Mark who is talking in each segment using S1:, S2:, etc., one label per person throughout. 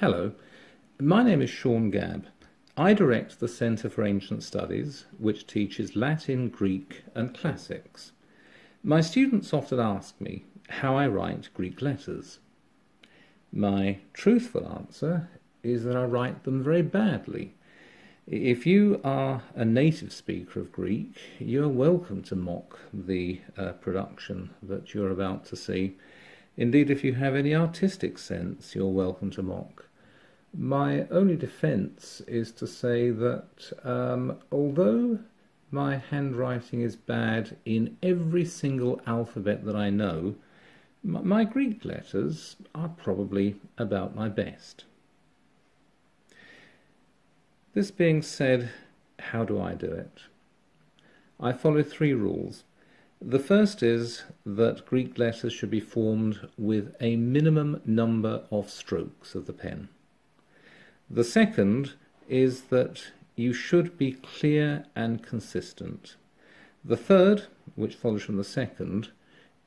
S1: Hello, my name is Sean Gabb. I direct the Centre for Ancient Studies, which teaches Latin, Greek and Classics. My students often ask me how I write Greek letters. My truthful answer is that I write them very badly. If you are a native speaker of Greek, you are welcome to mock the production that you're about to see. Indeed, if you have any artistic sense, you're welcome to mock. My only defence is to say that although my handwriting is bad in every single alphabet that I know, my Greek letters are probably about my best. This being said, how do I do it? I follow three rules. The first is that Greek letters should be formed with a minimum number of strokes of the pen. The second is that you should be clear and consistent. The third, which follows from the second,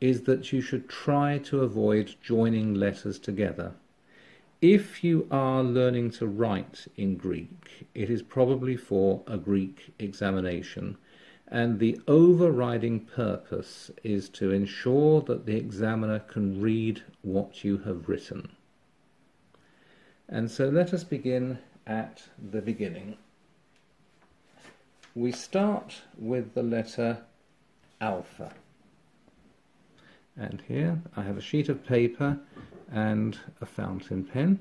S1: is that you should try to avoid joining letters together. If you are learning to write in Greek, it is probably for a Greek examination, and the overriding purpose is to ensure that the examiner can read what you have written. And so let us begin at the beginning. We start with the letter alpha. And here I have a sheet of paper and a fountain pen.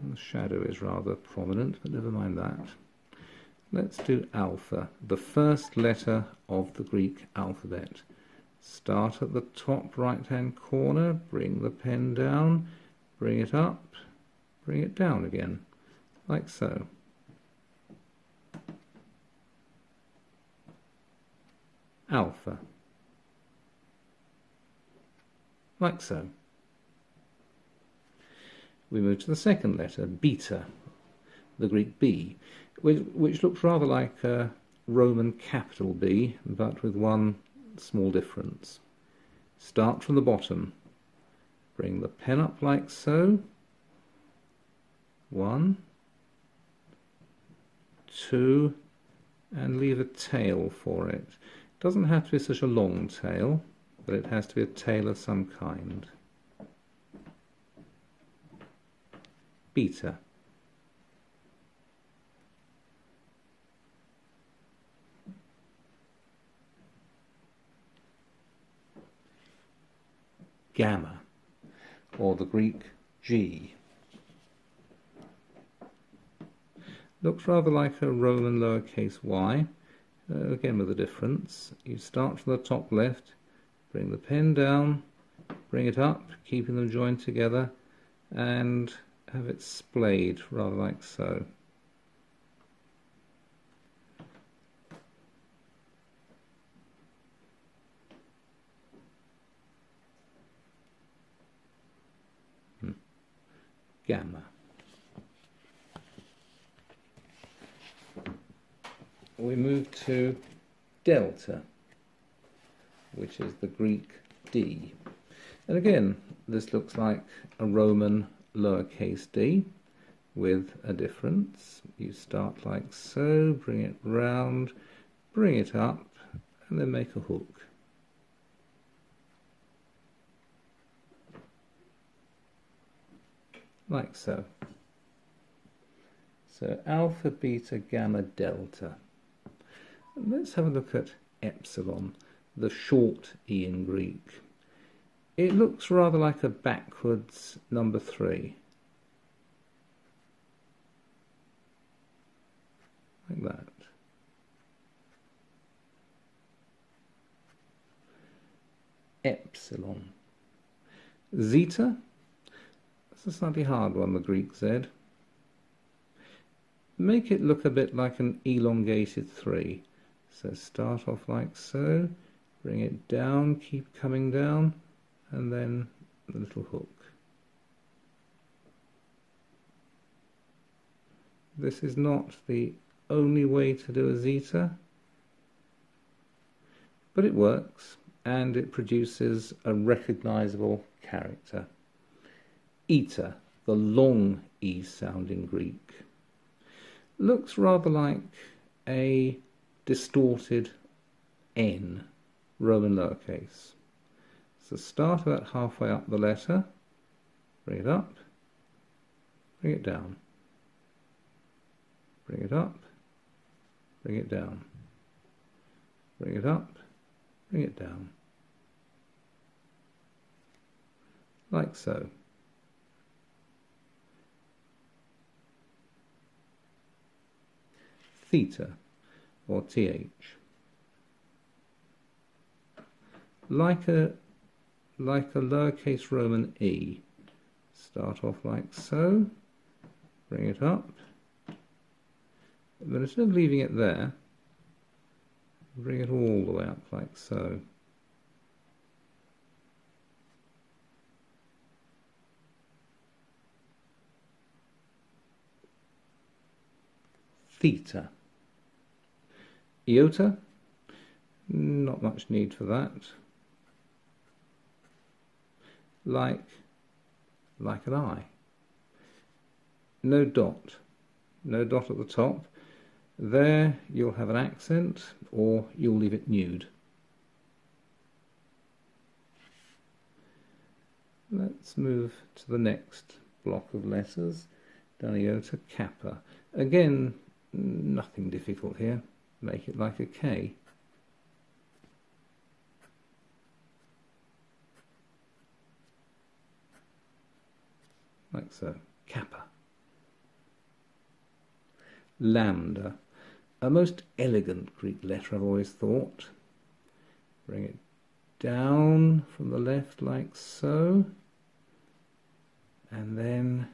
S1: And the shadow is rather prominent, but never mind that. Let's do alpha, the first letter of the Greek alphabet. Start at the top right-hand corner, bring the pen down, bring it up, bring it down again, like so. Alpha. Like so. We move to the second letter, beta, the Greek B, which looks rather like a Roman capital B, but with one small difference. Start from the bottom. Bring the pen up like so. 1, 2, and leave a tail for it. It doesn't have to be such a long tail, but it has to be a tail of some kind. Beta. Gamma, or the Greek G. Looks rather like a Roman lowercase y, again with a difference. You start from the top left, bring the pen down, bring it up, keeping them joined together, and have it splayed rather like so. Gamma. We move to delta, which is the Greek D. And again, this looks like a Roman lowercase d with a difference. You start like so, bring it round, bring it up, and then make a hook. Like so. So alpha, beta, gamma, delta. Let's have a look at epsilon, the short E in Greek. It looks rather like a backwards number 3. Like that. Epsilon. Zeta. That's a slightly hard one, the Greek Z. Make it look a bit like an elongated 3. So start off like so, bring it down, keep coming down, and then the little hook. This is not the only way to do a zeta, but it works and it produces a recognizable character. Eta, the long E sound in Greek. Looks rather like a distorted N, Roman lowercase. So start about halfway up the letter, bring it up, bring it down, bring it up, bring it down, bring it up, bring it down, like so. Theta, or TH. Like a lowercase Roman E. Start off like so, bring it up, but instead of leaving it there, bring it all the way up like so. Theta. Iota, not much need for that. Like an I. No dot at the top. There you'll have an accent, or you'll leave it nude. Let's move to the next block of letters. Down iota, kappa. Again, nothing difficult here. Make it like a K. Like so. Kappa. Lambda. A most elegant Greek letter, I've always thought. Bring it down from the left like so. And then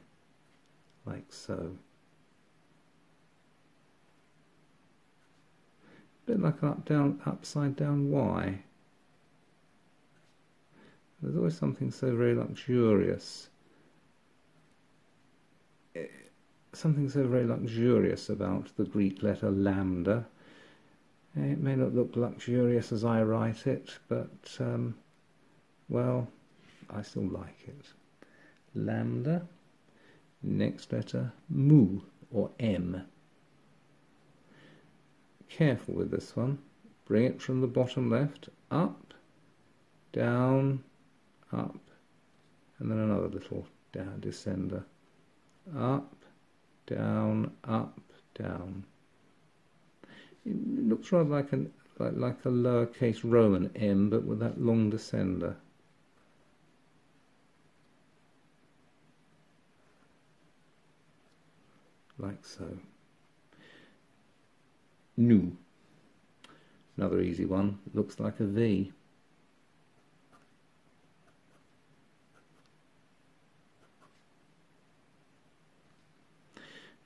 S1: like so. A bit like an upside down Y. There's always something so very luxurious. Something so very luxurious about the Greek letter lambda. It may not look luxurious as I write it, but, well, I still like it. Lambda. Next letter, mu, or M. Careful with this one. Bring it from the bottom left, up, down, up, and then another little down descender. Up, down, up, down. It looks rather like a lowercase Roman M, but with that long descender. Like so. Nu. Another easy one. Looks like a V.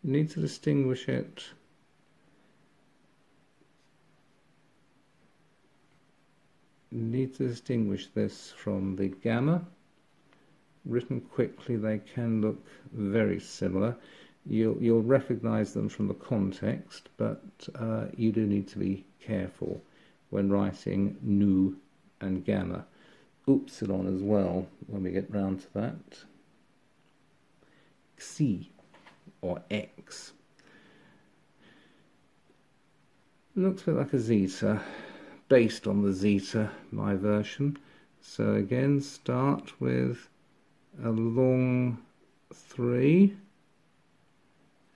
S1: You need to distinguish it. You need to distinguish this from the gamma. Written quickly, they can look very similar. You'll recognize them from the context, but you do need to be careful when writing nu and gamma. Epsilon as well, when we get round to that. Xi, or X. Looks a bit like a zeta, based on the zeta, my version. So again, start with a long 3,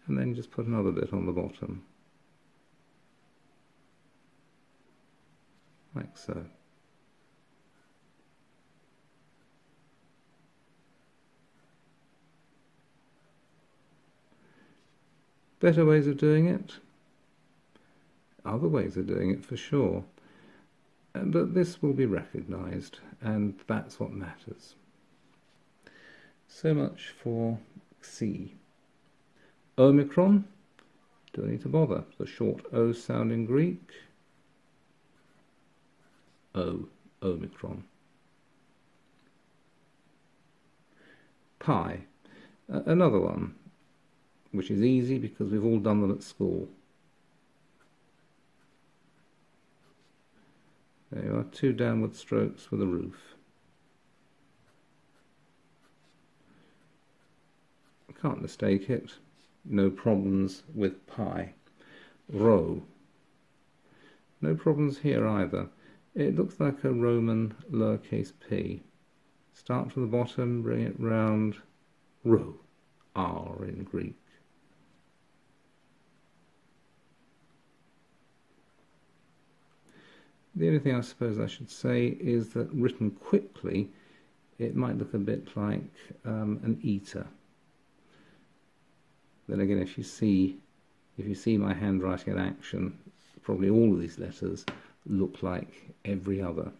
S1: and then just put another bit on the bottom, like so. Better ways of doing it, other ways of doing it for sure, but this will be recognised, and that's what matters. So much for Xi. Omicron, don't need to bother. The short O sound in Greek. O, Omicron. Pi, another one, which is easy because we've all done them at school. There you are, 2 downward strokes with a roof. can't mistake it. No problems with pi. Rho. No problems here either. It looks like a Roman lowercase p. Start from the bottom, bring it round. Rho. R in Greek. The only thing I suppose I should say is that written quickly, it might look a bit like an eta. Then again, if you see my handwriting in action, probably all of these letters look like every other.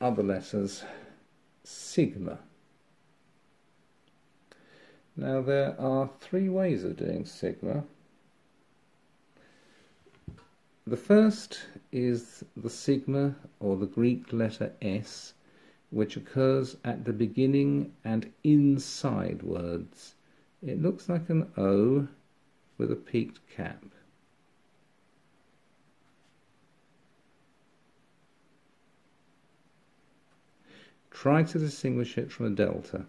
S1: Other letters, sigma. Now there are three ways of doing sigma. The first is the sigma, or the Greek letter S, which occurs at the beginning and inside words. It looks like an O with a peaked cap. Try to distinguish it from a delta.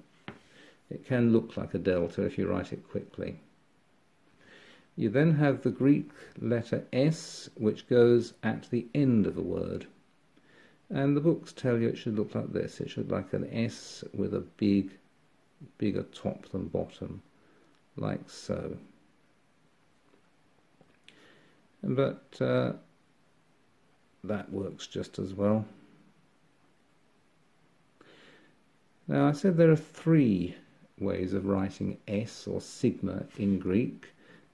S1: It can look like a delta if you write it quickly. You then have the Greek letter S, which goes at the end of a word. And the books tell you it should look like this. It should look like an S with a bigger top than bottom, like so. But that works just as well. Now I said there are three ways of writing S or sigma in Greek.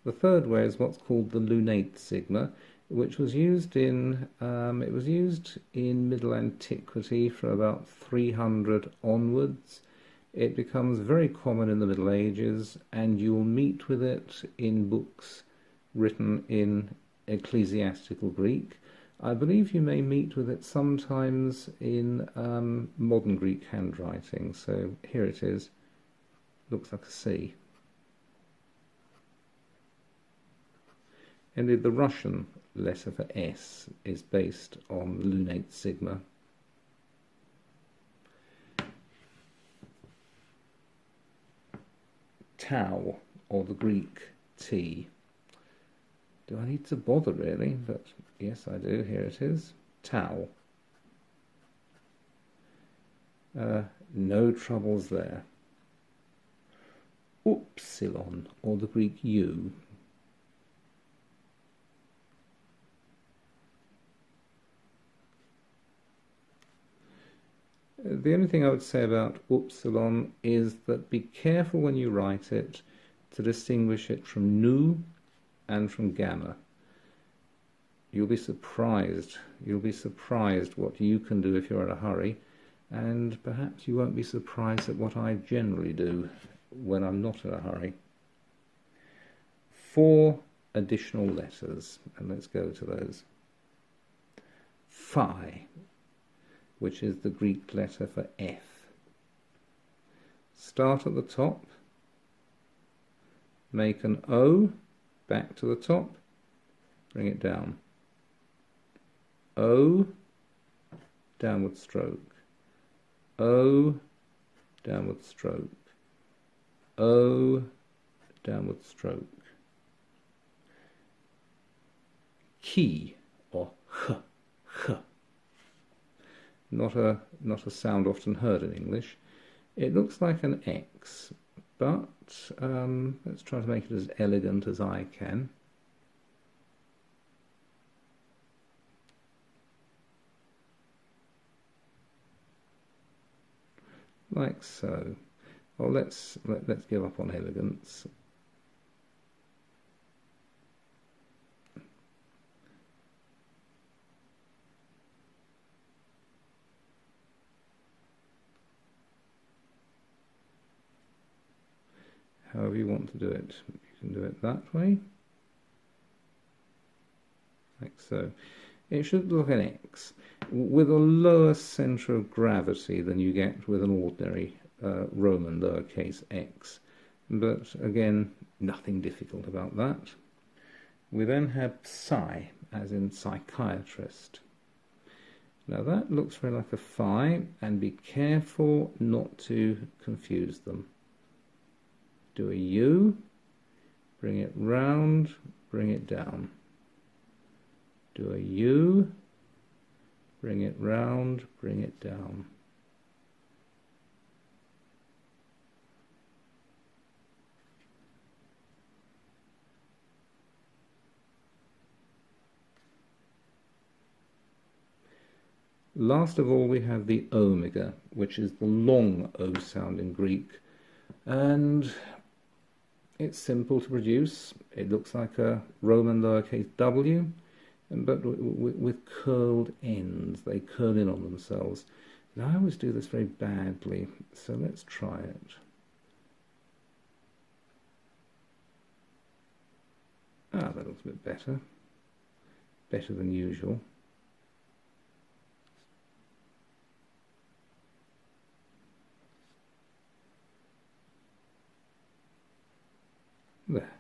S1: The third way is what's called the Lunate Sigma, which was used in Middle Antiquity for about 300 onwards. It becomes very common in the Middle Ages, and you'll meet with it in books written in ecclesiastical Greek. I believe you may meet with it sometimes in modern Greek handwriting. So here it is. Looks like a C. Indeed, the Russian letter for S is based on the Lunate Sigma. Tau, or the Greek T. Do I need to bother really? But yes, I do. Here it is. Tau. No troubles there. Epsilon, or the Greek U. The only thing I would say about Epsilon is that be careful when you write it to distinguish it from nu and from gamma. You'll be surprised what you can do if you're in a hurry, and perhaps you won't be surprised at what I generally do when I'm not in a hurry. 4 additional letters, and let's go to those. Phi, which is the Greek letter for F. Start at the top, make an O, back to the top, bring it down. O, downward stroke. O, downward stroke. O, downward stroke. Ki, or h, h. Not a sound often heard in English. It looks like an X, but let's try to make it as elegant as I can. Like so. Well, let's give up on elegance. However you want to do it. You can do it that way, like so. It should look an X, with a lower centre of gravity than you get with an ordinary Roman lowercase x. But again, nothing difficult about that. We then have psi, as in psychiatrist. Now that looks very like a phi, and be careful not to confuse them. Do a U, bring it round, bring it down. Do a U, bring it round, bring it down. Last of all, we have the omega, which is the long O sound in Greek, and it's simple to produce. It looks like a Roman lowercase w, but with curled ends. They curl in on themselves. Now I always do this very badly, so let's try it. Ah, that looks a bit better. Better than usual. There.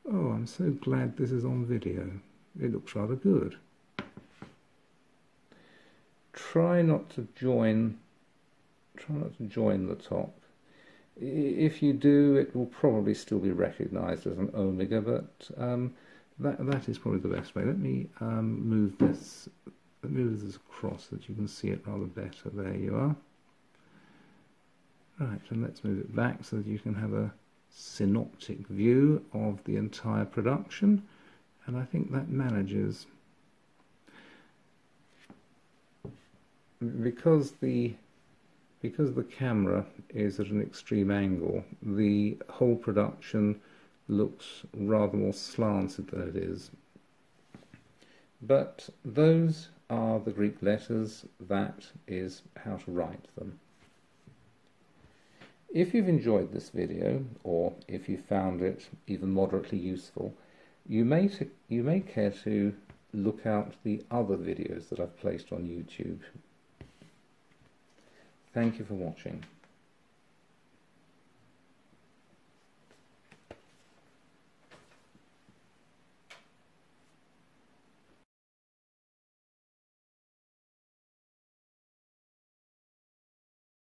S1: Oh, I'm so glad this is on video. It looks rather good. Try not to join the top. If you do, it will probably still be recognized as an omega, but that is probably the best way. Let me move this across so that you can see it rather better. There you are. Right, and let's move it back so that you can have a synoptic view of the entire production, and I think that manages. Because the camera is at an extreme angle, the whole production looks rather more slanted than it is. But those are the Greek letters. That is how to write them. If you've enjoyed this video, or if you found it even moderately useful, you may care to look out the other videos that I've placed on YouTube. Thank you for watching.